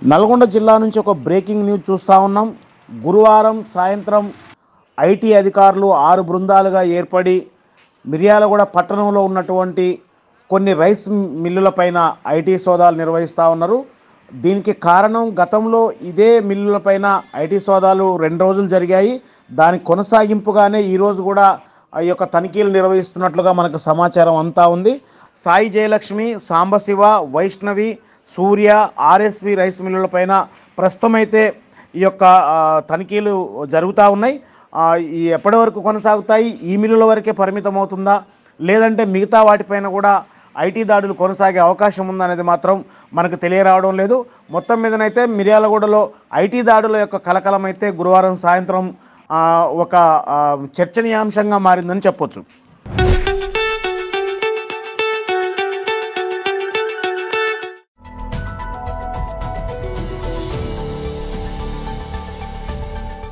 నల్గొండ జిల్లా నుంచి ఒక బ్రేకింగ్ న్యూస్ చూస్తూ ఉన్నాం. గురువారం సాయంత్రం ఐటీ అధికారులు 6 బృందాలుగా ఏర్పడి మిర్యాలగూడ పట్టణంలో ఉన్నటువంటి కొన్ని రైస్ మిల్లులపైన ఐటీ సోదాలు నిర్వహిస్తూ ఉన్నారు. దీనికి కారణం గతంలో ఇదే మిల్లులపైన ఐటీ సోదాలు 2 రోజులు జరిగాయి. దానికి కొనసాగింపుగానే ఈరోజు కూడా ఈ యొక్క తనిఖీలు నిర్వహిస్తున్నట్లుగా మనకు సమాచారం అంతా ఉంది. సాయి జయలక్ష్మి, సాంబశివ, వైష్ణవి, సూర్య, ఆర్ఎస్వి రైస్ మిల్లులపైన ప్రస్తుతం అయితే ఈ యొక్క తనిఖీలు జరుగుతూ ఉన్నాయి. ఈ ఎప్పటి వరకు కొనసాగుతాయి, ఈ మిల్లుల వరకే పరిమితం అవుతుందా, లేదంటే మిగతా వాటిపైన కూడా ఐటీ దాడులు కొనసాగే అవకాశం ఉందనేది మాత్రం మనకు తెలియరావడం లేదు. మొత్తం మీదనైతే మిర్యాలగూడలో ఐటీ దాడుల యొక్క కలకలం అయితే గురువారం సాయంత్రం ఒక చర్చనీయాంశంగా మారిందని చెప్పొచ్చు.